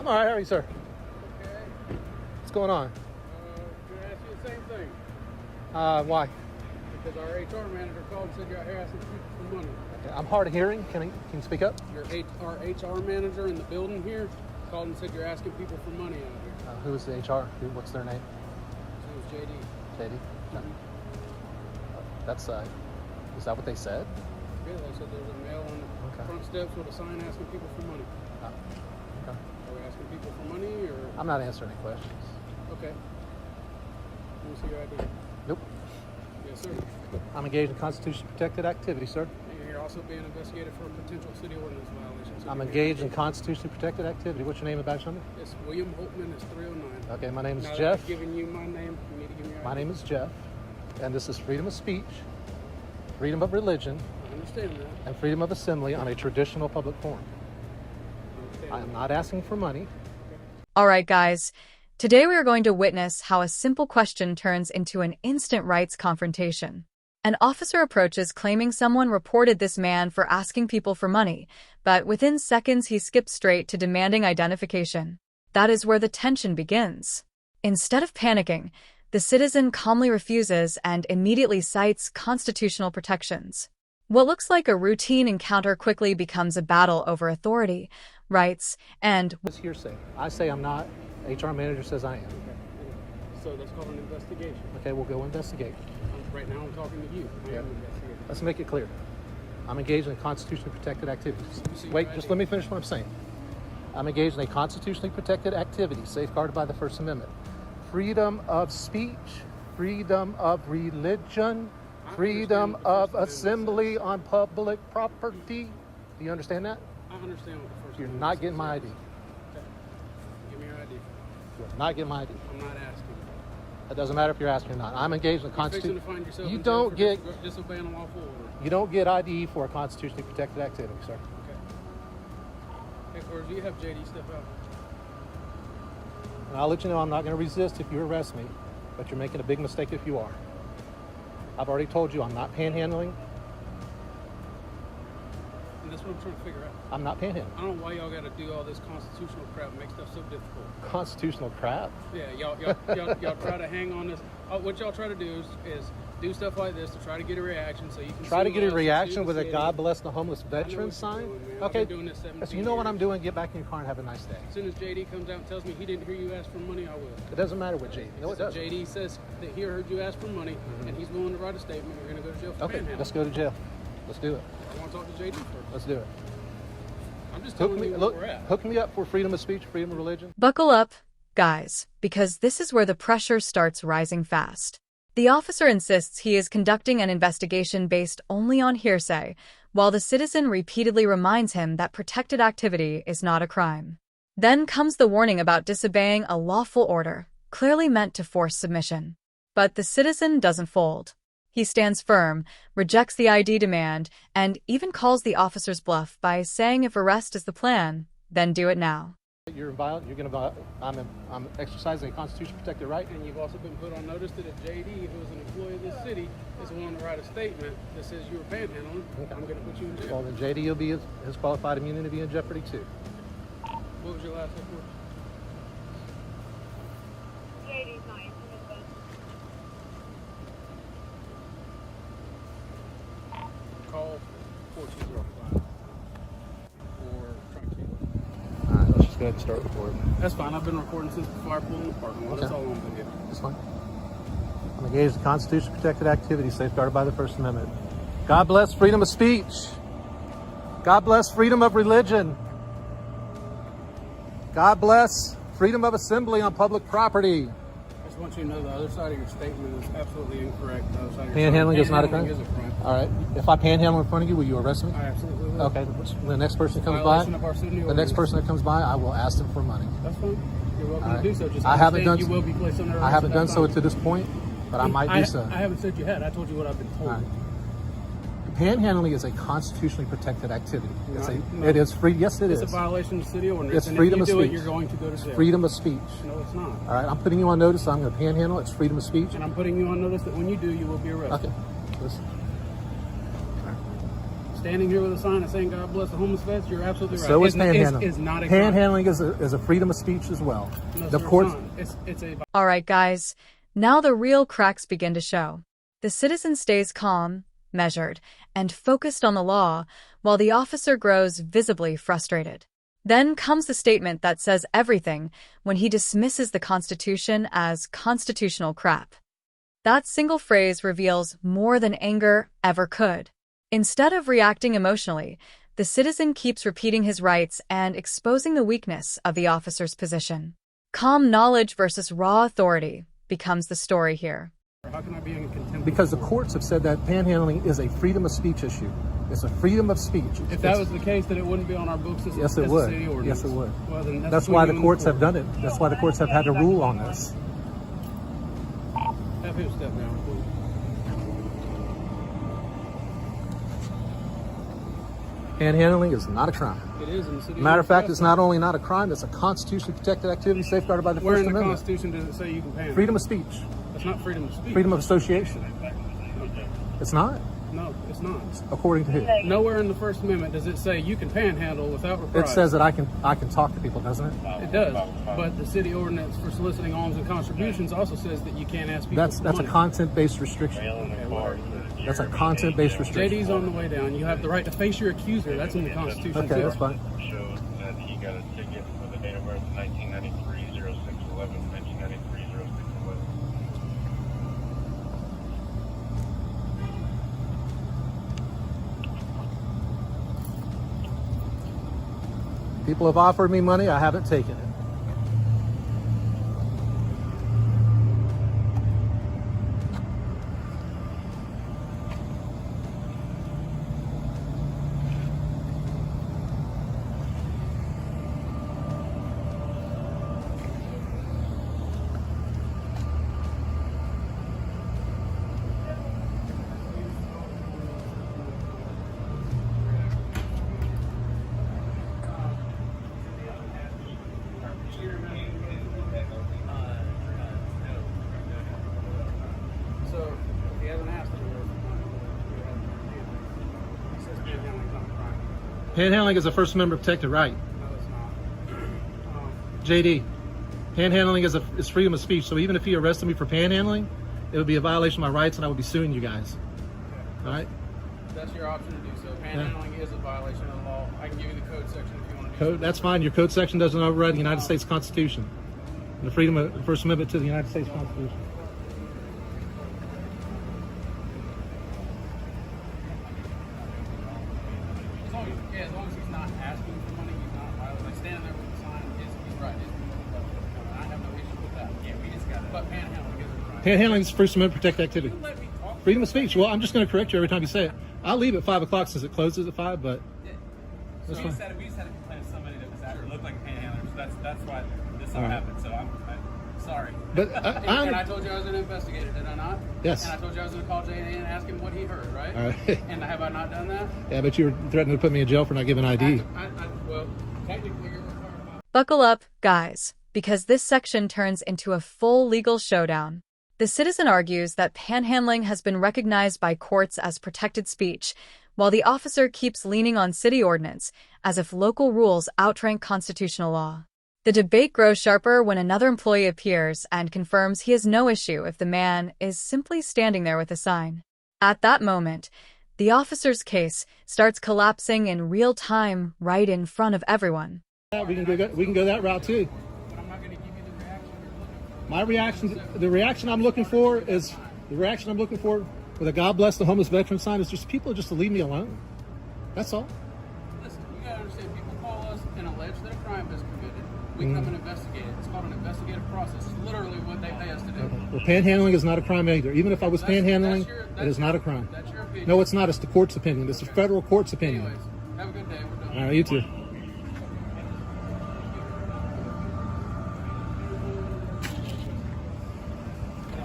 I'm all right. How are you, sir? Okay. What's going on? Can I ask you the same thing? Why? Because our HR manager called and said you're out here asking people for money. Okay, I'm hard of hearing. Can you speak up? Our HR manager in the building here called and said you're asking people for money out here. Who is the HR? What's their name? His name was JD. JD? No. That's, is that what they said? Yeah, they said there's a male on the front steps with a sign asking people for money. Okay. Are we asking people for money or? I'm not answering any questions. Okay. Let me see your ID. Nope. Yes, sir. I'm engaged in constitutionally protected activity, sir. And you're also being investigated for a potential city ordinance violation. So I'm engaged in constitutionally protected activity. What's your name and badge number? It's William Holtman. It's 309. Okay, my name is Now that Jeff. I've given you my name. You need to give me your ID. My name is Jeff, and this is freedom of speech, freedom of religion, I understand that. and freedom of assembly on a traditional public forum. I am not asking for money. All right, guys. Today we are going to witness how a simple question turns into an instant rights confrontation. An officer approaches claiming someone reported this man for asking people for money, but within seconds he skips straight to demanding identification. That is where the tension begins. Instead of panicking, the citizen calmly refuses and immediately cites constitutional protections. What looks like a routine encounter quickly becomes a battle over authority, rights, and It's hearsay. I say I'm not. HR manager says I am. Okay. So that's called an investigation. Okay, we'll go investigate. Right now I'm talking to you. I am investigating. Let's make it clear. I'm engaged in constitutionally protected activities. Wait, just let me finish what I'm saying. I'm engaged in a constitutionally protected activity safeguarded by the First Amendment. Freedom of speech, freedom of religion, freedom of assembly on public property. Do you understand that? I understand what the First You're Amendment not says. getting my ID. Okay. Give me your ID. You're not getting my ID. I'm not asking. It doesn't matter if you're asking or not. I'm engaged in You're fixing to constitution. find yourself You in jail don't for get disobeying a lawful order. you don't get ID for a constitutionally protected activity, sir. Okay. Headquarters, do you have JD step out? And I'll let you know I'm not going to resist if you arrest me, but you're making a big mistake if you are. I've already told you I'm not panhandling. And that's what I'm trying to figure out. I'm not panhandling. I don't know why y'all got to do all this constitutional crap and make stuff so difficult. Constitutional crap? Yeah, y'all try to hang on this. What y'all try to do is do stuff like this to try to get a reaction so you can Try to get a sue us, reaction sue with the a city. God bless the homeless I know veteran what sign? you're doing, man. I've Okay. been doing this 17 So you know what I'm years. doing? Get back in your car and have a nice day. As soon as JD comes out and tells me he didn't hear you ask for money, I will. It doesn't matter what JD. No, it If doesn't. JD says that he heard you ask for money and he's willing to write a statement, you're going to go to jail for Okay, panhandling. let's go to jail. Let's do it. I want to talk to JD first. Let's do it. I'm just Hook telling me, you look, where we're at. hook me up for freedom of speech, freedom of religion. buckle up, guys, because this is where the pressure starts rising fast. The officer insists he is conducting an investigation based only on hearsay, while the citizen repeatedly reminds him that protected activity is not a crime. Then comes the warning about disobeying a lawful order, clearly meant to force submission. But the citizen doesn't fold. He stands firm, rejects the ID demand, and even calls the officer's bluff by saying if arrest is the plan, then do it now. You're violent. You're going to. I'm exercising a constitution protected right. And you've also been put on notice that if JD, who is an employee of this city, is willing to write a statement that says you were panhandling, I'm going to put you in jail. Well, then JD will be his qualified immunity be in jeopardy too. What was your last report? JD's not answering his phone. Call 4205 or truncated. All right, let's just go ahead and start recording. That's fine. I've been recording since before I pulled in the parking lot. That's all I'm doing. That's fine. I'm engaged in constitution protected activity safeguarded by the First Amendment. God bless freedom of speech. God bless freedom of religion. God bless freedom of assembly on public property. I just want you to know the other side of your statement is absolutely incorrect. The other side of your Panhandling is not a panhandling crime? is a crime. All right. If I panhandle in front of you, will you arrest me? I absolutely will. Okay. The next person comes by, Violation of our city the next ordinance. person that comes by, I will ask them for money. That's fine. You're welcome All to do right. so. Just I haven't understand done- you will be placed under arrest. I haven't at done that so time. to this point, but I might do so. I haven't said you had. I told you what I've been told. All right. Panhandling is a constitutionally protected activity. No. It is free. Yes, it It's is. a violation of the city ordinance. It's and freedom if of you do speech. it, you're going to go to jail. Freedom of speech. No, it's not. All right, I'm putting you on notice. So I'm going to panhandle. It's freedom of speech. And I'm putting you on notice that when you do, you will be arrested. Okay. Let's standing here with a sign and saying God bless the homeless vets, you're absolutely right. So is panhandling. It's not a crime. Panhandling is a freedom of speech as well. No, The sir, courts. it's a All right, guys. Now the real cracks begin to show. The citizen stays calm, measured, and focused on the law, while the officer grows visibly frustrated. Then comes the statement that says everything when he dismisses the Constitution as constitutional crap. That single phrase reveals more than anger ever could. Instead of reacting emotionally, the citizen keeps repeating his rights and exposing the weakness of the officer's position. Calm knowledge versus raw authority becomes the story here. How can I be in contempt? Because the courts have said that panhandling is a freedom of speech issue. It's a freedom of speech. If that was the case, then it wouldn't be on our books as, Yes, it as would. a city ordinance. Yes, it would. Well, then That's why the between you courts and have done it. That's why the courts have had to rule on this. Have him step down, please. Panhandling is not a crime. It is in the city. Matter of fact, it's not only not a crime, it's a constitutionally protected activity safeguarded by the Where First in the Amendment. Constitution does it say you can panhandle? Freedom of speech. That's not freedom of speech. Freedom of association. It's not? No, it's not. According to who? Nowhere in the First Amendment does it say you can panhandle without It reprisal. says that I can talk to people, doesn't it? It does, but the city ordinance for soliciting alms and contributions also says that you can't ask people That's for a money. content-based restriction. That's a content-based restriction. JD's on the way down. You have the right to face your accuser. That's in the Constitution Okay, too. that's fine. Shows that he got a ticket for the date of birth 1993-06-11, 1993-06-11. People have offered me money, I haven't taken it. So if he hasn't asked anywhere for money, he says panhandling's not a crime. Panhandling is a First Amendment protected right. No, it's not. JD, panhandling is freedom of speech. So even if he arrested me for panhandling, it would be a violation of my rights, and I would be suing you guys. All right? That's your option to do so. Panhandling is a violation of the law. I can give you the code section if you want to. Code, that's fine. Your code section doesn't override the United States Constitution, and the freedom of the First Amendment to the United States Constitution. As long as he's not asking for money, he's not violating. Like standing there with the sign, he's right. I have no issue with that. Yeah, we just got it. But panhandling is a crime. Panhandling is First Amendment protected activity. Let me talk. Freedom of speech. Well, I'm just going to correct you every time you say it. I'll leave at 5 o'clock since it closes at 5, but that's We fine. just had a complaint of somebody that was out, looked like a panhandler, so that's why this all All right. happened. So I'm sorry. But And I told you I was going to investigate it, did I not? Yes. And I told you I was going to call JD and ask him what he heard, right? All right. And have I not done that? Yeah, but you were threatening to put me in jail for not giving ID. Well, technically you're required. Buckle up, guys, because this section turns into a full legal showdown. The citizen argues that panhandling has been recognized by courts as protected speech, while the officer keeps leaning on city ordinance as if local rules outrank constitutional law. The debate grows sharper when another employee appears and confirms he has no issue if the man is simply standing there with a sign. At that moment, the officer's case starts collapsing in real time right in front of everyone. We can go that route too. But I'm not going to give you the reaction you're looking for. My reaction, the reaction I'm looking for with a God bless the homeless veteran sign is just people just to leave me alone. That's all. Listen, you gotta understand, people call us and allege that a crime has committed. We come and investigate it. It's called an investigative process. It's literally what they pay us to do. Well, panhandling is not a crime either. Even if I was That's- panhandling, that's it is not a crime. That's your opinion. No, it's not. It's the court's opinion. It's the federal court's opinion. Anyways, have a good day. We're done. All right, you too.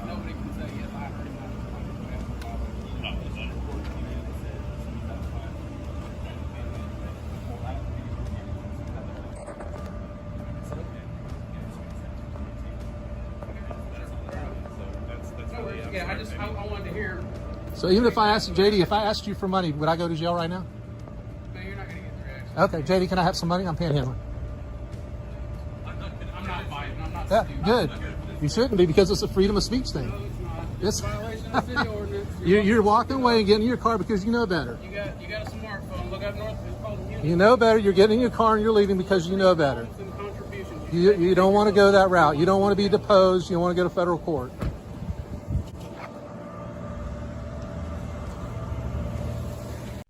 Nobody can say, yes, I heard that. No worries. Yeah, I wanted to hear. So even if I asked you, JD, if I asked you for money, would I go to jail right now? Okay, JD, can I have some money? I'm panhandling. I'm not fighting. I'm not Yeah, stupid. good. You shouldn't be because it's a freedom of speech thing. No, it's not. It's- It's a violation of the city ordinance. You're walking away and getting in your car because you know better. You got a smartphone. Look up north. It's called Unity. You know better. You're getting in your car and you're leaving because you know better. Some contributions. You don't want to go that route. You don't want to be deposed. You want to go to federal court.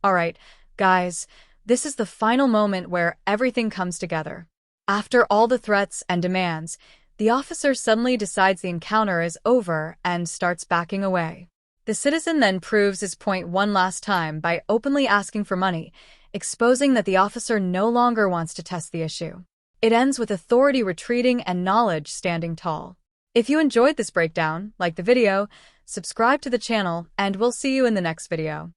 All right, guys, this is the final moment where everything comes together. After all the threats and demands, the officer suddenly decides the encounter is over and starts backing away. The citizen then proves his point one last time by openly asking for money, exposing that the officer no longer wants to test the issue. It ends with authority retreating and knowledge standing tall. If you enjoyed this breakdown, like the video, subscribe to the channel, and we'll see you in the next video.